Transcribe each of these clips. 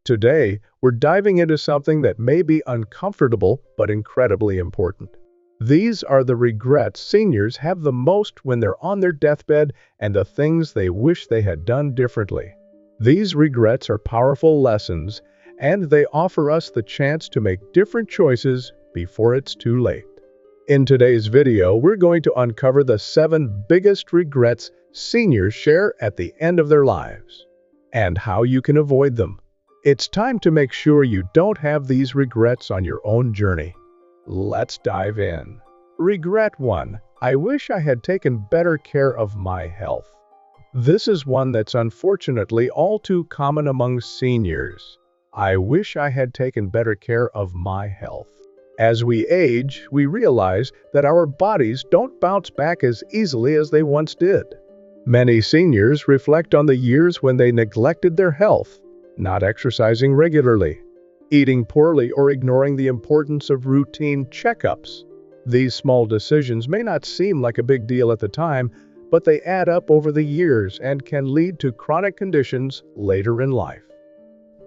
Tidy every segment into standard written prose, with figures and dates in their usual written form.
Today, we're diving into something that may be uncomfortable but incredibly important. These are the regrets seniors have the most when they're on their deathbed and the things they wish they had done differently. These regrets are powerful lessons, and they offer us the chance to make different choices before it's too late. In today's video, we're going to uncover the 7 biggest regrets seniors share at the end of their lives, and how you can avoid them. It's time to make sure you don't have these regrets on your own journey. Let's dive in. Regret 1. I wish I had taken better care of my health. This is one that's unfortunately all too common among seniors. I wish I had taken better care of my health. As we age, we realize that our bodies don't bounce back as easily as they once did. Many seniors reflect on the years when they neglected their health, not exercising regularly, eating poorly, or ignoring the importance of routine checkups. These small decisions may not seem like a big deal at the time, but they add up over the years and can lead to chronic conditions later in life.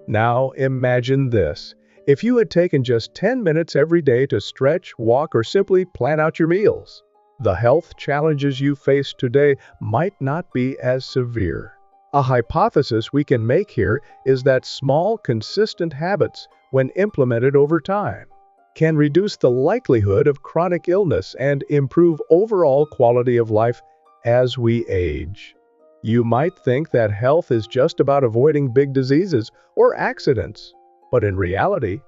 Now imagine this. If you had taken just 10 minutes every day to stretch, walk, or simply plan out your meals, the health challenges you face today might not be as severe. A hypothesis we can make here is that small, consistent habits, when implemented over time, can reduce the likelihood of chronic illness and improve overall quality of life as we age. You might think that health is just about avoiding big diseases or accidents, but in reality,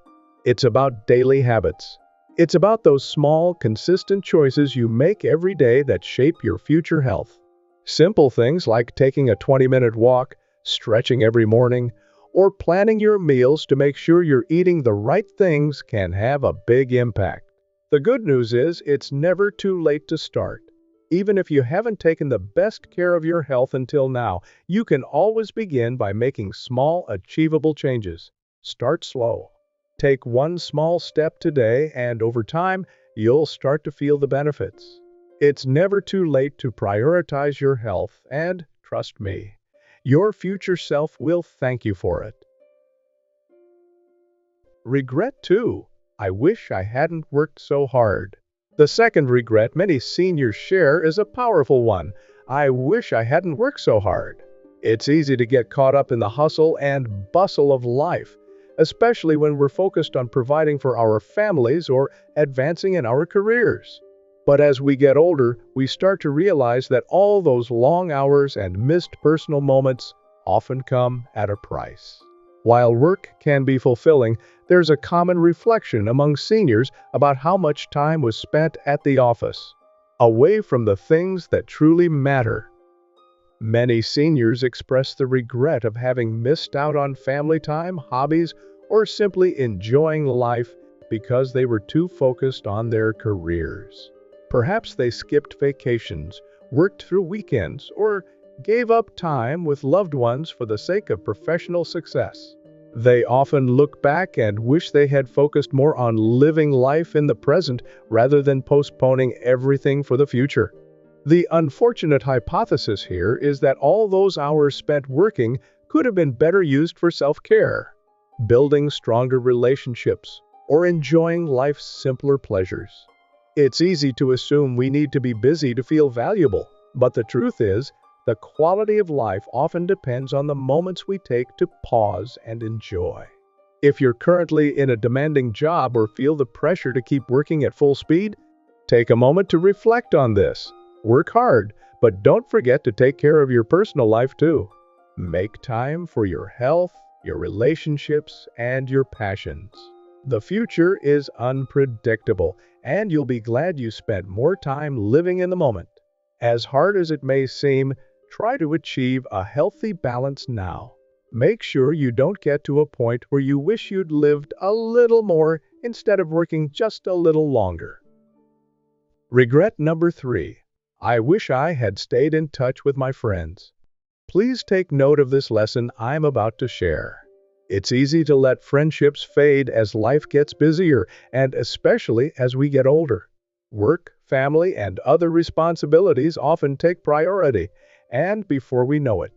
it's about daily habits. It's about those small, consistent choices you make every day that shape your future health. Simple things like taking a 20-minute walk, stretching every morning, or planning your meals to make sure you're eating the right things can have a big impact. The good news is it's never too late to start. Even if you haven't taken the best care of your health until now, you can always begin by making small, achievable changes. Start slow. Take one small step today, and over time, you'll start to feel the benefits. It's never too late to prioritize your health, and trust me, your future self will thank you for it. Regret 2. I wish I hadn't worked so hard. The second regret many seniors share is a powerful one. I wish I hadn't worked so hard. It's easy to get caught up in the hustle and bustle of life, especially when we're focused on providing for our families or advancing in our careers. But as we get older, we start to realize that all those long hours and missed personal moments often come at a price. While work can be fulfilling, there's a common reflection among seniors about how much time was spent at the office, away from the things that truly matter. Many seniors express the regret of having missed out on family time, hobbies, or simply enjoying life because they were too focused on their careers. Perhaps they skipped vacations, worked through weekends, or gave up time with loved ones for the sake of professional success. They often look back and wish they had focused more on living life in the present rather than postponing everything for the future. The unfortunate hypothesis here is that all those hours spent working could have been better used for self-care, building stronger relationships, or enjoying life's simpler pleasures. It's easy to assume we need to be busy to feel valuable, but the truth is, the quality of life often depends on the moments we take to pause and enjoy. If you're currently in a demanding job or feel the pressure to keep working at full speed, take a moment to reflect on this. Work hard, but don't forget to take care of your personal life too. Make time for your health, your relationships, and your passions. The future is unpredictable, and you'll be glad you spent more time living in the moment. As hard as it may seem, try to achieve a healthy balance now. Make sure you don't get to a point where you wish you'd lived a little more instead of working just a little longer. Regret number 3. I wish I had stayed in touch with my friends. Please take note of this lesson I'm about to share. It's easy to let friendships fade as life gets busier, and especially as we get older. Work, family, and other responsibilities often take priority, and before we know it,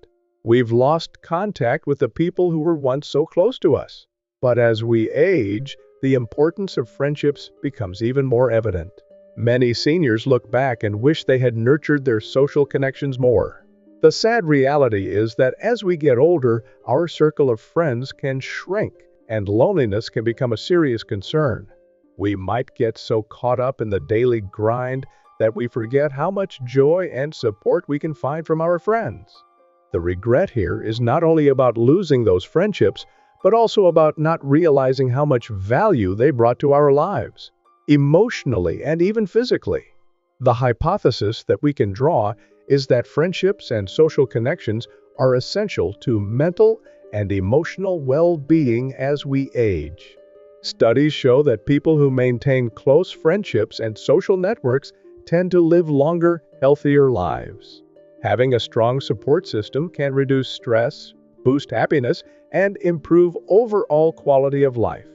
We've lost contact with the people who were once so close to us. But as we age, the importance of friendships becomes even more evident. Many seniors look back and wish they had nurtured their social connections more. The sad reality is that as we get older, our circle of friends can shrink, and loneliness can become a serious concern. We might get so caught up in the daily grind that we forget how much joy and support we can find from our friends. The regret here is not only about losing those friendships, but also about not realizing how much value they brought to our lives, emotionally and even physically. The hypothesis that we can draw is that friendships and social connections are essential to mental and emotional well-being as we age. Studies show that people who maintain close friendships and social networks tend to live longer, healthier lives. Having a strong support system can reduce stress, boost happiness, and improve overall quality of life.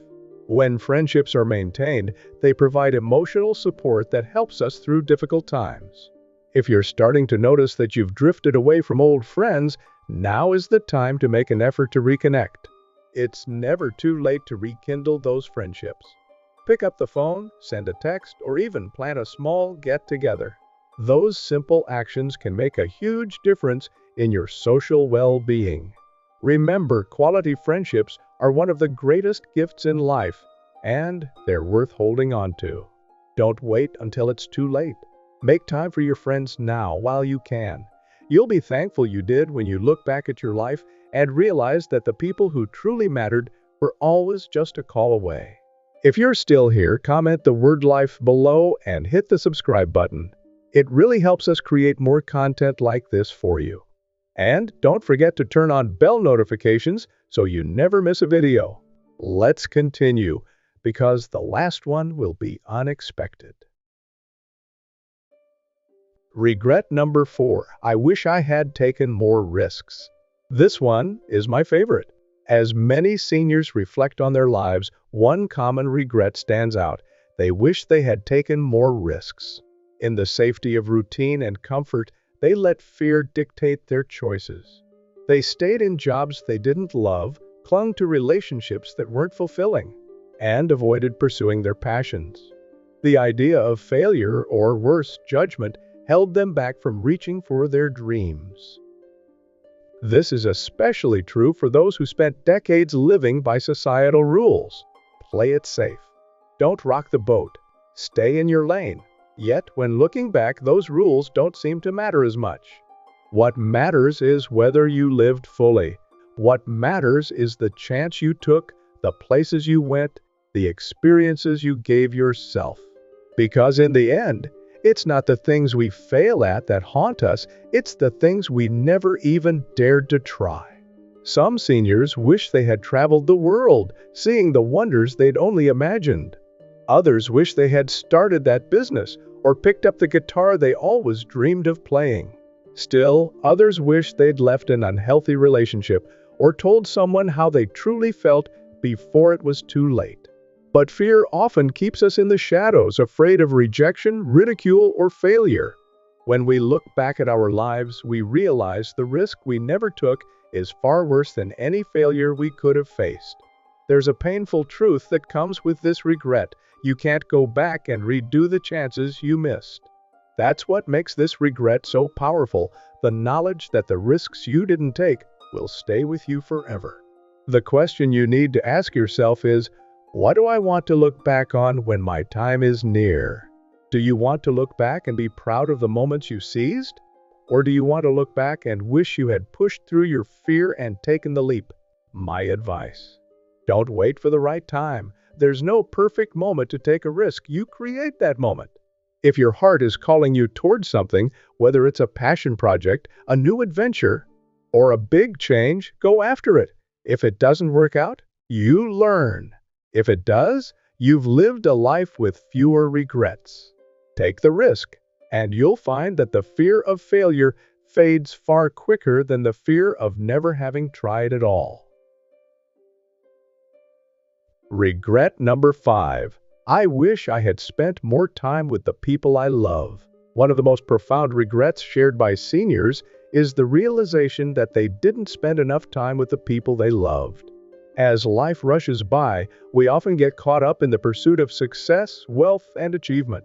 When friendships are maintained, they provide emotional support that helps us through difficult times. If you're starting to notice that you've drifted away from old friends, now is the time to make an effort to reconnect. It's never too late to rekindle those friendships. Pick up the phone, send a text, or even plan a small get-together. Those simple actions can make a huge difference in your social well-being. Remember, quality friendships are one of the greatest gifts in life, and they're worth holding on to. Don't wait until it's too late. Make time for your friends now while you can. You'll be thankful you did when you look back at your life and realize that the people who truly mattered were always just a call away. If you're still here, comment the word life below and hit the subscribe button. It really helps us create more content like this for you. And don't forget to turn on bell notifications so you never miss a video. Let's continue, because the last one will be unexpected. Regret number 4. I wish I had taken more risks. This one is my favorite. As many seniors reflect on their lives, one common regret stands out. They wish they had taken more risks. In the safety of routine and comfort, they let fear dictate their choices. They stayed in jobs they didn't love, clung to relationships that weren't fulfilling, and avoided pursuing their passions. The idea of failure, or worse, judgment, held them back from reaching for their dreams. This is especially true for those who spent decades living by societal rules. Play it safe. Don't rock the boat. Stay in your lane. Yet, when looking back, those rules don't seem to matter as much. What matters is whether you lived fully. What matters is the chance you took, the places you went, the experiences you gave yourself. Because in the end, it's not the things we fail at that haunt us, it's the things we never even dared to try. Some seniors wish they had traveled the world, seeing the wonders they'd only imagined. Others wish they had started that business or picked up the guitar they always dreamed of playing. Still, others wish they'd left an unhealthy relationship or told someone how they truly felt before it was too late. But fear often keeps us in the shadows, afraid of rejection, ridicule, or failure. When we look back at our lives, we realize the risk we never took is far worse than any failure we could have faced. There's a painful truth that comes with this regret. You can't go back and redo the chances you missed. That's what makes this regret so powerful, the knowledge that the risks you didn't take will stay with you forever. The question you need to ask yourself is, what do I want to look back on when my time is near? Do you want to look back and be proud of the moments you seized? Or do you want to look back and wish you had pushed through your fear and taken the leap? My advice: don't wait for the right time. There's no perfect moment to take a risk. You create that moment. If your heart is calling you towards something, whether it's a passion project, a new adventure, or a big change, go after it. If it doesn't work out, you learn. If it does, you've lived a life with fewer regrets. Take the risk, and you'll find that the fear of failure fades far quicker than the fear of never having tried at all. Regret number 5. I wish I had spent more time with the people I love. One of the most profound regrets shared by seniors is the realization that they didn't spend enough time with the people they loved. As life rushes by, we often get caught up in the pursuit of success, wealth, and achievement,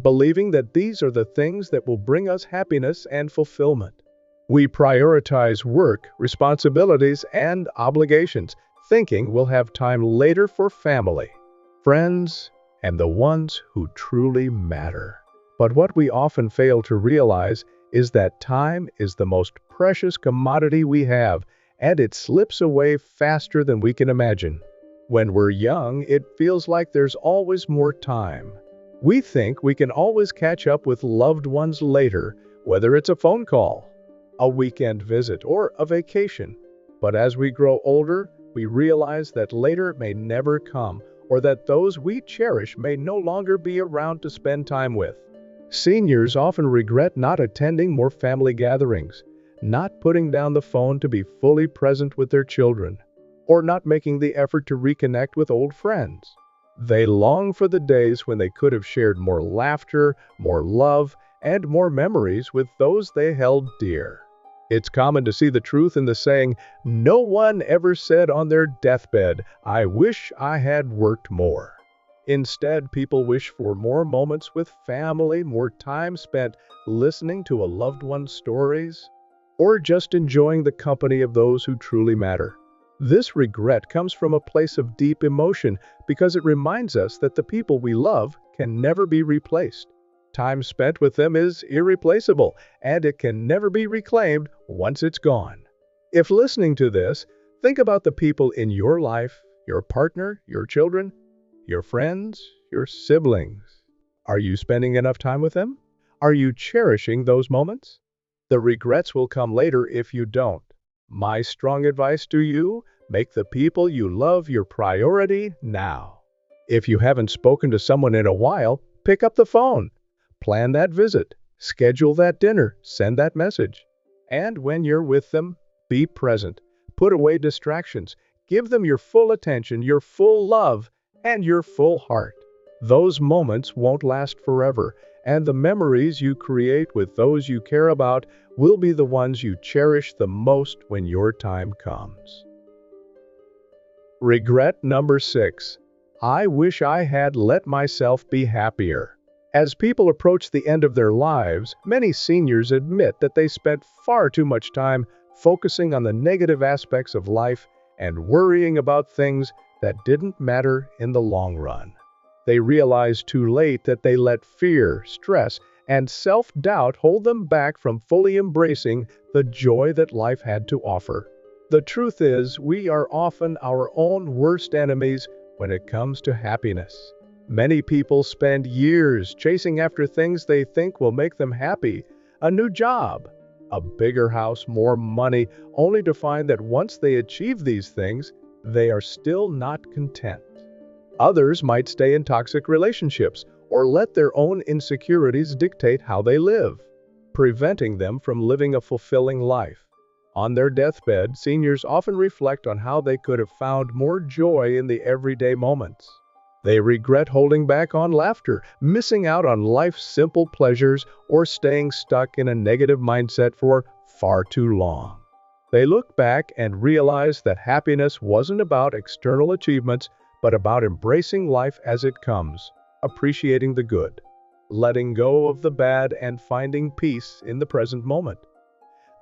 believing that these are the things that will bring us happiness and fulfillment. We prioritize work, responsibilities, and obligations, thinking we'll have time later for family, friends, and the ones who truly matter. But what we often fail to realize is that time is the most precious commodity we have, and it slips away faster than we can imagine. When we're young, it feels like there's always more time. We think we can always catch up with loved ones later, whether it's a phone call, a weekend visit, or a vacation. But as we grow older, we realize that later may never come, or that those we cherish may no longer be around to spend time with. Seniors often regret not attending more family gatherings, not putting down the phone to be fully present with their children, or not making the effort to reconnect with old friends. They long for the days when they could have shared more laughter, more love, and more memories with those they held dear. It's common to see the truth in the saying, "No one ever said on their deathbed, 'I wish I had worked more.'" Instead, people wish for more moments with family, more time spent listening to a loved one's stories, or just enjoying the company of those who truly matter. This regret comes from a place of deep emotion because it reminds us that the people we love can never be replaced. Time spent with them is irreplaceable, and it can never be reclaimed once it's gone. If listening to this, think about the people in your life, your partner, your children, your friends, your siblings. Are you spending enough time with them? Are you cherishing those moments? The regrets will come later if you don't. My strong advice to you, make the people you love your priority now. If you haven't spoken to someone in a while, pick up the phone. Plan that visit, schedule that dinner, send that message. And when you're with them, be present. Put away distractions. Give them your full attention, your full love, and your full heart. Those moments won't last forever, and the memories you create with those you care about will be the ones you cherish the most when your time comes. Regret number 6. I wish I had let myself be happier. As people approach the end of their lives, many seniors admit that they spent far too much time focusing on the negative aspects of life and worrying about things that didn't matter in the long run. They realize too late that they let fear, stress, and self-doubt hold them back from fully embracing the joy that life had to offer. The truth is, we are often our own worst enemies when it comes to happiness. Many people spend years chasing after things they think will make them happy, a new job, a bigger house, more money, only to find that once they achieve these things, they are still not content. Others might stay in toxic relationships or let their own insecurities dictate how they live, preventing them from living a fulfilling life. On their deathbed, seniors often reflect on how they could have found more joy in the everyday moments. They regret holding back on laughter, missing out on life's simple pleasures, or staying stuck in a negative mindset for far too long. They look back and realize that happiness wasn't about external achievements, but about embracing life as it comes, appreciating the good, letting go of the bad, and finding peace in the present moment.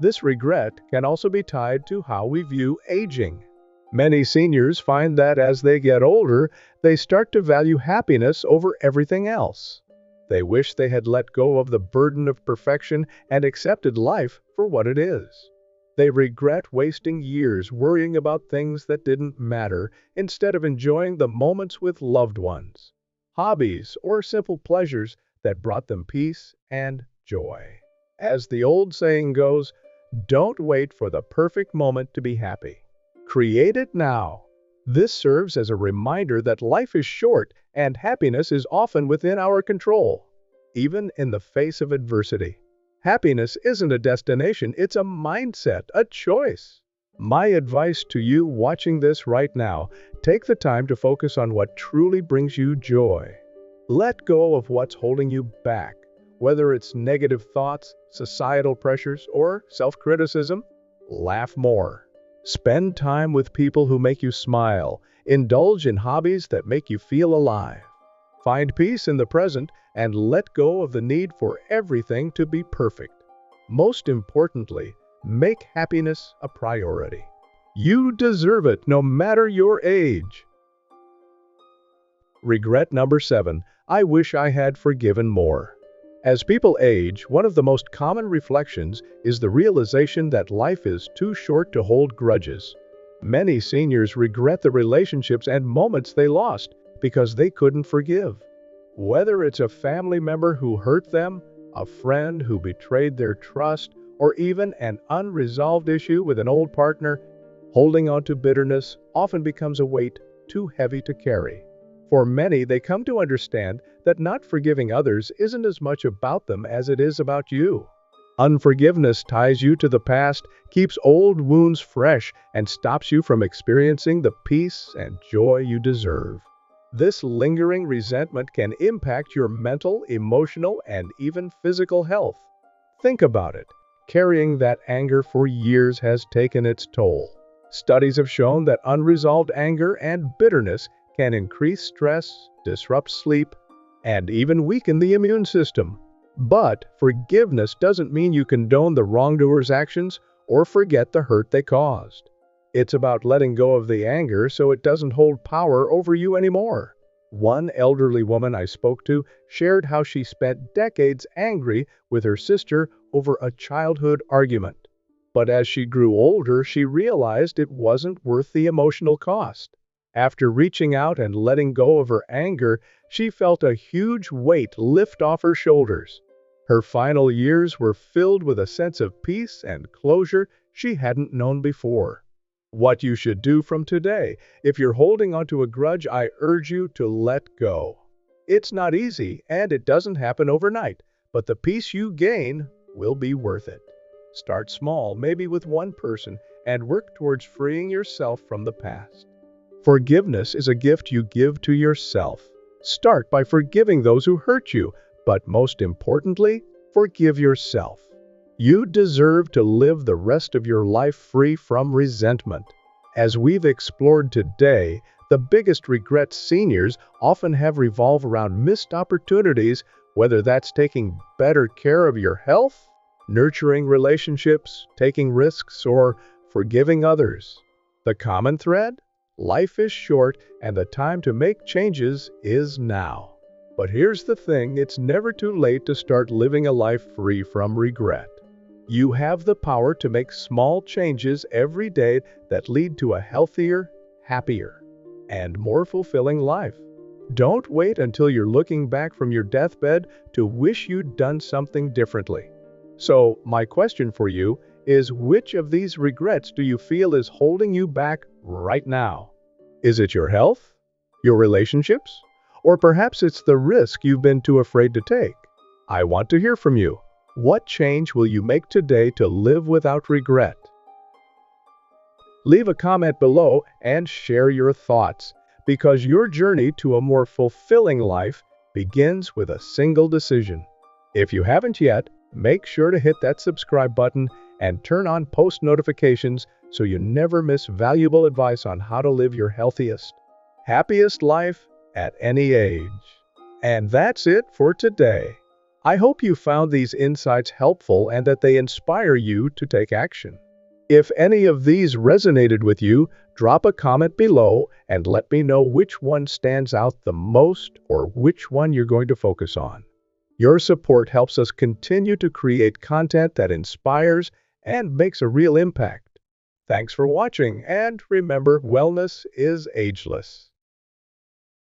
This regret can also be tied to how we view aging. Many seniors find that as they get older, they start to value happiness over everything else. They wish they had let go of the burden of perfection and accepted life for what it is. They regret wasting years worrying about things that didn't matter instead of enjoying the moments with loved ones, hobbies, or simple pleasures that brought them peace and joy. As the old saying goes, don't wait for the perfect moment to be happy. Create it now. This serves as a reminder that life is short and happiness is often within our control, even in the face of adversity. Happiness isn't a destination, it's a mindset, a choice. My advice to you watching this right now, take the time to focus on what truly brings you joy. Let go of what's holding you back, Whether it's negative thoughts, societal pressures, or self-criticism, laugh more. Spend time with people who make you smile. Indulge in hobbies that make you feel alive. Find peace in the present and let go of the need for everything to be perfect. Most importantly, make happiness a priority. You deserve it no matter your age. Regret number 7. I wish I had forgiven more. As people age, one of the most common reflections is the realization that life is too short to hold grudges. Many seniors regret the relationships and moments they lost because they couldn't forgive. Whether it's a family member who hurt them, a friend who betrayed their trust, or even an unresolved issue with an old partner, holding on to bitterness often becomes a weight too heavy to carry. For many, they come to understand that not forgiving others isn't as much about them as it is about you. Unforgiveness ties you to the past, keeps old wounds fresh, and stops you from experiencing the peace and joy you deserve. This lingering resentment can impact your mental, emotional, and even physical health. Think about it. Carrying that anger for years has taken its toll. Studies have shown that unresolved anger and bitterness can increase stress, disrupt sleep, and even weaken the immune system. But forgiveness doesn't mean you condone the wrongdoer's actions or forget the hurt they caused. It's about letting go of the anger so it doesn't hold power over you anymore. One elderly woman I spoke to shared how she spent decades angry with her sister over a childhood argument. But as she grew older, she realized it wasn't worth the emotional cost. After reaching out and letting go of her anger, she felt a huge weight lift off her shoulders. Her final years were filled with a sense of peace and closure she hadn't known before. What you should do from today: if you're holding onto a grudge, I urge you to let go. It's not easy, and it doesn't happen overnight, but the peace you gain will be worth it. Start small, maybe with one person, and work towards freeing yourself from the past. Forgiveness is a gift you give to yourself. Start by forgiving those who hurt you, but most importantly, forgive yourself. You deserve to live the rest of your life free from resentment. As we've explored today, the biggest regrets seniors often have revolve around missed opportunities, whether that's taking better care of your health, nurturing relationships, taking risks, or forgiving others. The common thread? Life is short, and the time to make changes is now. But here's the thing: it's never too late to start living a life free from regret. You have the power to make small changes every day that lead to a healthier, happier, and more fulfilling life. Don't wait until you're looking back from your deathbed to wish you'd done something differently. So, my question for you is, which of these regrets do you feel is holding you back right now? Is it your health, your relationships, or perhaps it's the risk you've been too afraid to take? I want to hear from you. What change will you make today to live without regret? Leave a comment below and share your thoughts, because your journey to a more fulfilling life begins with a single decision. If you haven't yet, make sure to hit that subscribe button and turn on post notifications so you never miss valuable advice on how to live your healthiest, happiest life at any age. And that's it for today. I hope you found these insights helpful and that they inspire you to take action. If any of these resonated with you, drop a comment below and let me know which one stands out the most or which one you're going to focus on. Your support helps us continue to create content that inspires and makes a real impact. Thanks for watching, and remember, wellness is ageless.